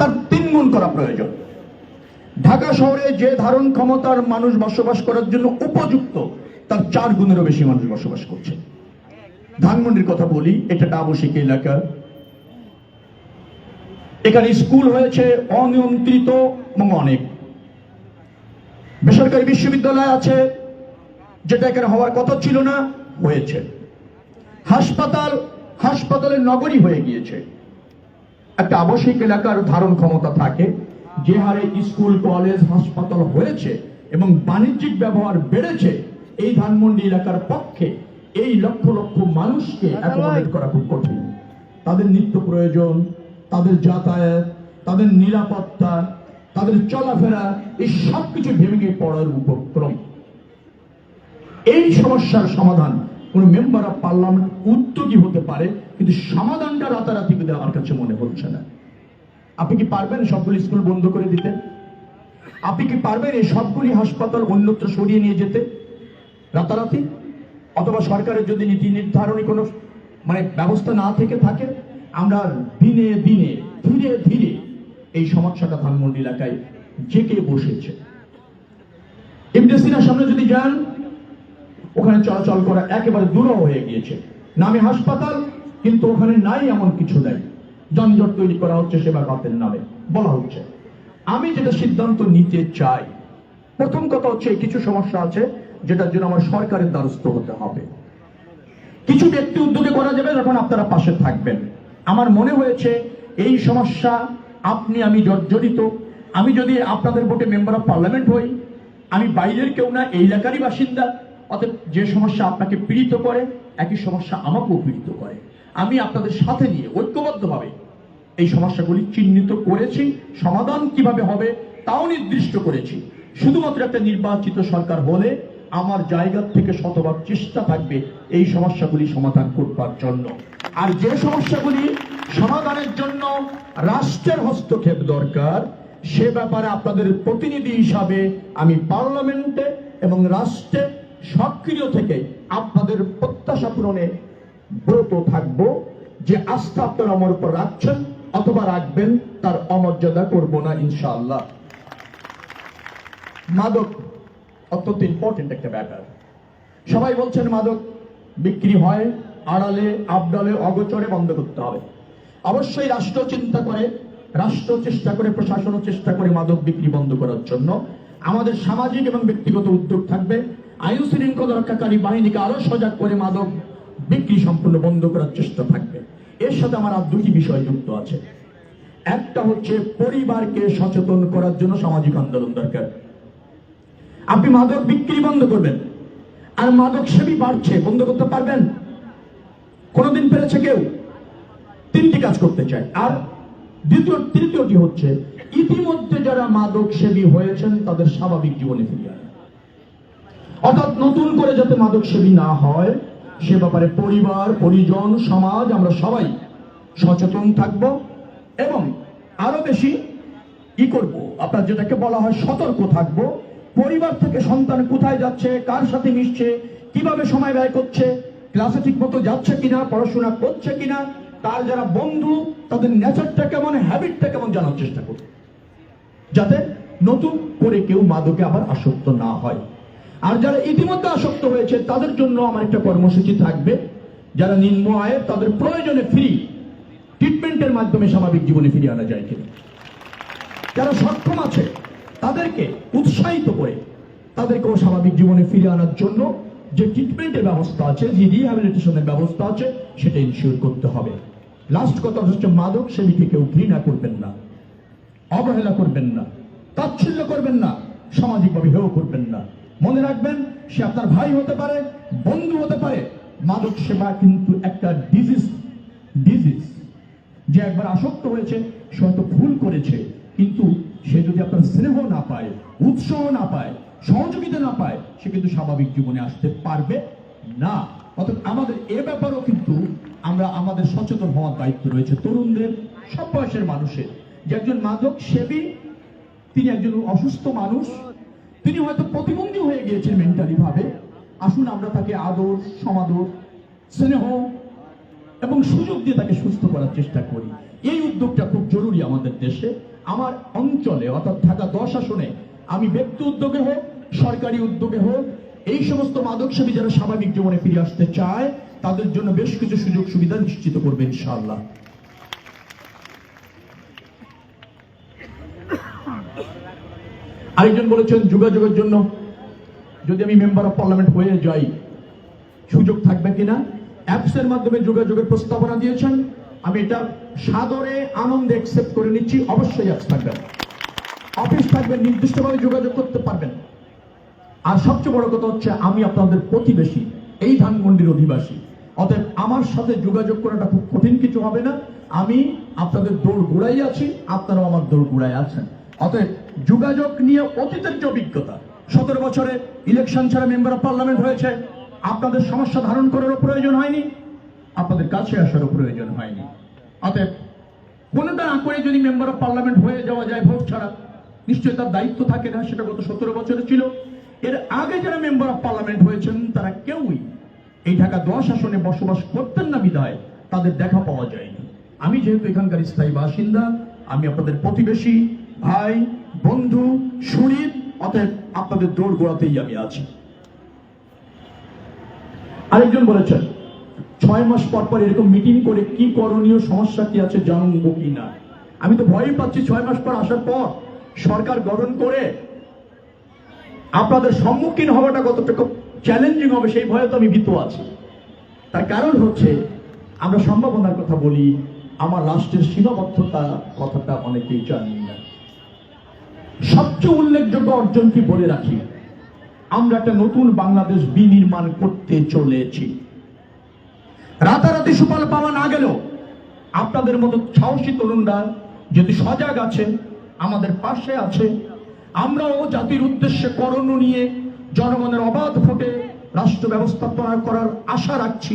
তার 3 গুণ করা প্রয়োজন। ঢাকা শহরে যে ধারণ ক্ষমতার মানুষ বসবাস করার জন্য উপযুক্ত তার 4 গুণেরও বেশি মানুষ বসবাস করছে। ধানমন্ডির কথা বলি, এটা একটা আবাসিক এলাকা। এখানে স্কুল হয়েছে অনিয়ন্ত্রিত এবং অনেক। বেসরকারি বিশ্ববিদ্যালয় আছে যেটা এখানে হওয়ার কথা ছিল না, হয়েছে। হাসপাতালের নগরী হয়ে গিয়েছে। একটা আবাসিক এলাকার ধারণ ক্ষমতা থাকে, যে হারে স্কুল কলেজ হাসপাতাল হয়েছে এবং বাণিজ্যিক ব্যবহার বেড়েছে, এই ধানমন্ডি এলাকার পক্ষে এই লক্ষ লক্ষ মানুষকে অ্যাকোমোডেট করা খুব কঠিন। তাদের নিত্য প্রয়োজন, তাদের যাতায়াত, তাদের নিরাপত্তা, তাদের চলাফেরা, এই সবকিছু ভেঙে পড়ার উপক্রম। এই সমস্যার সমাধান কোন মেম্বার অফ পার্লামেন্ট উদ্যোগী হতে পারে, কিন্তু সমাধানটা রাতারাতি আমার কাছে মনে হচ্ছে না। আপনি কি পারবেন সবগুলি স্কুল বন্ধ করে দিতে? আপনি কি পারবেন এই সবগুলি হাসপাতাল অন্যত্র সরিয়ে নিয়ে যেতে রাতারাতি? অথবা সরকারের যদি নীতি নির্ধারণী কোনো ব্যবস্থা না থেকে থাকে, আমরা দিনে দিনে ধীরে ধীরে এই সমস্যাটা ধানমন্ডি এলাকায় জেঁকে বসেছে। ইবনে সিনার সামনে যদি যান, ওখানে চলাচল করা একেবারে দুরূহ হয়ে গিয়েছে। নামে হাসপাতাল, কিন্তু ওখানে নাই এমন কিছু নাই। যানজট তৈরি করা হচ্ছে সেবা খাতের নামে বলা হচ্ছে। আমি যেটা সিদ্ধান্ত নিতে চাই, প্রথম কথা হচ্ছে কিছু সমস্যা আছে যেটার জন্য আমার সরকারের দ্বারস্থ হতে হবে। কিছু ব্যক্তি উদ্যোগে করা যাবে যখন আপনারা পাশে থাকবেন। আমার মনে হয়েছে এই সমস্যা আপনি আমি জর্জরিত। আমি যদি আপনাদের ভোটে মেম্বার অফ পার্লামেন্ট হই, আমি বাইরের কেউ না, এই এলাকারই বাসিন্দা। অতএব যে সমস্যা আপনাকে পীড়িত করে, একই সমস্যা আমাকেও পীড়িত করে। আমি আপনাদের সাথে নিয়ে ঐক্যবদ্ধভাবে এই সমস্যাগুলি চিহ্নিত করেছি। সমাধান কিভাবে হবে তাও নির্দিষ্ট করেছি। শুধুমাত্র একটা নির্বাচিত সরকার হলে আমার জায়গা থেকে শতভাগ চেষ্টা থাকবে এই সমস্যাগুলি সমাধান করবার জন্য। আর যে সমস্যাগুলি সমাধানের জন্য রাষ্ট্রের হস্তক্ষেপ দরকার, সে ব্যাপারে আপনাদের প্রতিনিধি হিসাবে আমি পার্লামেন্টে এবং রাষ্ট্রে সক্রিয় থেকে আপনাদের প্রত্যাশা পূরণে ব্রত থাকব। যে আস্থা আপনারা আমার উপর রাখছেন অথবা রাখবেন, তার অমর্যাদা করব না ইনশাআল্লাহ। মাদক অত্যন্ত ইম্পর্টেন্ট একটা ব্যাপার। সবাই বলছেন মাদক বিক্রি হয় আড়ালে আবডালে অগোচরে, বন্ধ করতে হবে। অবশ্যই রাষ্ট্র চিন্তা করে, রাষ্ট্র চেষ্টা করে, প্রশাসনও চেষ্টা করে মাদক বিক্রি বন্ধ করার জন্য। আমাদের সামাজিক এবং ব্যক্তিগত উদ্যোগ থাকবে। আইন শৃঙ্খলা রক্ষাকারী বাহিনীকে আরো সজাগ করে মাদক বিক্রি সম্পূর্ণ বন্ধ করার চেষ্টা থাকবে। এর সাথে আমার আর 2টি বিষয় যুক্ত আছে। একটা হচ্ছে পরিবারকে সচেতন করার জন্য সামাজিক আন্দোলন দরকার। আপনি মাদক বিক্রি বন্ধ করবেন, আর মাদক সেবী বাড়ছে, বন্ধ করতে পারবেন? কোনদিন পেরেছে কেউ? 3টি কাজ করতে চায়। আর তৃতীয়টি হচ্ছে ইতিমধ্যে যারা মাদক সেবী হয়েছেন তাদের স্বাভাবিক জীবনে ফিরিয়ে আনা। অর্থাৎ নতুন করে যাতে মাদক সেবী না হয় সে ব্যাপারে পরিবার, পরিজন, সমাজ আমরা সবাই সচেতন থাকব এবং আরো বেশি করব, আপনার যেটাকে বলা হয় সতর্ক থাকব। পরিবার থেকে সন্তান কোথায় যাচ্ছে, কার সাথে মিশছে, কিভাবে সময় ব্যয় করছে, ক্লাসে ঠিক মতো যাচ্ছে কিনা, পড়াশোনা করছে কিনা, তার যারা বন্ধু তাদের নেচারটা কেমন, হ্যাবিটটা কেমন জানার চেষ্টা করব, যাতে নতুন করে কেউ মাদকে আবার আসক্ত না হয়। আর যারা ইতিমধ্যে আসক্ত হয়েছে তাদের জন্য আমার একটা কর্মসূচি থাকবে। যারা নিম্ন আয়ের, তাদের প্রয়োজনে ফ্রি ট্রিটমেন্টের মাধ্যমে স্বাভাবিক জীবনে ফিরিয়ে আনা যায় কিনা। যারা সক্ষম আছে তাদেরকে উৎসাহিত করে তাদেরকেও স্বাভাবিক জীবনে ফিরিয়ে আনার জন্য যে ট্রিটমেন্টের ব্যবস্থা আছে, যে রিহ্যাবিলিটেশনের ব্যবস্থা আছে, সেটা ইনশিওর করতে হবে। লাস্ট কথা হচ্ছে মাদক সেবীকে কেউ ঘৃণা করবেন না, অবহেলা করবেন না, তাচ্ছিল্য করবেন না, সামাজিকভাবে হেয় করবেন না। মনে রাখবেন, সে আপনার ভাই হতে পারে, বন্ধু হতে পারে। মাদক সেবা কিন্তু একটা ডিজিজ। যে একবার আসক্ত হয়েছে সে হয়তো ভুল করেছে, কিন্তু সে যদি আপনার স্নেহ না পায়, উৎসাহ না পায়, সহযোগিতা না পায়, সে কিন্তু স্বাভাবিক জীবনে আসতে পারবে না। অর্থাৎ আমাদের এ ব্যাপারেও কিন্তু আমাদের সচেতন হওয়ার দায়িত্ব রয়েছে, তরুণদের, সব বয়সের মানুষের। যে একজন মাদক সেবী, তিনি একজন অসুস্থ মানুষ, তিনি হয়তো প্রতিবন্ধী হয়ে গিয়েছেন মেন্টালি ভাবে। আসুন আমরা তাকে আদর, সমাদর, স্নেহ, এবং সুযোগ দিয়ে তাকে সুস্থ করার চেষ্টা করি। এই উদ্যোগটা খুব জরুরি আমাদের দেশে। আমার অঞ্চলে অর্থাৎ ঢাকা 10 আসনে আমি ব্যক্তি উদ্যোগে হোক, সরকারি উদ্যোগে হোক, এই সমস্ত মাদকসেবী যারা স্বাভাবিক জীবনে ফিরে আসতে চায় তাদের জন্য বেশ কিছু সুযোগ সুবিধা নিশ্চিত করবে ইনশাআল্লাহ। আরেকজন বলেছেন যোগাযোগের জন্য যদি আমি মেম্বার অফ পার্লামেন্ট হয়ে যাই সুযোগ থাকবে কিনা। অ্যাপস এর মাধ্যমে যোগাযোগের প্রস্তাবনা দিয়েছেন, আমি এটা সাদরে আনন্দে অ্যাকসেপ্ট করে নিচ্ছি। অবশ্যই অ্যাপস থাকবে, অফিস থাকবে, নির্দিষ্টভাবে যোগাযোগ করতে পারবেন। আর সবচেয়ে বড় কথা হচ্ছে আমি আপনাদের প্রতিবেশী, এই ধানমন্ডির অধিবাসী, অতএব আমার সাথে যোগাযোগ করাটা খুব কঠিন কিছু হবে না। আমি আপনাদের দৌড় গোড়াই আছি, আপনারাও আমার দৌড় গোড়ায় আছেন। অতএব যোগাযোগ নিয়ে অতীতের যে অভিজ্ঞতা, 17 বছরে ইলেকশন ছাড়া মেম্বার অফ পার্লামেন্ট হয়েছে, আপনাদের সমস্যা ধারণ করারও প্রয়োজন হয়নি, আপনাদের কাছে আসারও প্রয়োজন হয়নি। অতএব কোনটা না করে যদি মেম্বার অফ পার্লামেন্ট হয়ে যাওয়া যায় ভোট ছাড়া, নিশ্চয়ই তার দায়িত্ব থাকে না। সেটা গত 17 বছরে ছিল। এর আগে যারা মেম্বার অফ পার্লামেন্ট হয়েছেন তারা কেউই এই ঢাকা 10 আসনে বসবাস করতেন না বিধায় তাদের দেখা পাওয়া যায়নি। আমি যেহেতু এখানকার স্থায়ী বাসিন্দা, আমি আপনাদের প্রতিবেশী, ভাই, বন্ধু, শরীর, অতএব আপনাদের দৌড় গোড়াতেই আমি আছি। আরেকজন বলেছেন 6 মাস পর পর এরকম মিটিং করে কি করণীয়, সমস্যা কি আছে জানবো কি না। আমি তো ভয়ই পাচ্ছি 6 মাস পর আসার পর সরকার গঠন করে আপনাদের সম্মুখীন হওয়াটা কতটুকু চ্যালেঞ্জিং হবে সেই ভয়ে তো আমি ভীত আছি। তার কারণ হচ্ছে আমরা সম্ভাবনার কথা বলি, আমার রাষ্ট্রের সীমাবদ্ধতা কথাটা অনেকেই জানি না। সবচেয়ে উল্লেখযোগ্য অর্জন কি বলে রাখি, আমরা একটা নতুন বাংলাদেশ বিনির্মাণ করতে চলেছি। রাতারাতি সুফল পাওয়া না গেলেও আপনাদের মতো সাহসী তরুণরা যদি সজাগ আছে, আমাদের পাশে আছে, আমরাও জাতির উদ্দেশ্যে করণীয় নিয়ে জনগণের অবাধ ভোটে রাষ্ট্র ব্যবস্থাপনা করার আশা রাখছি।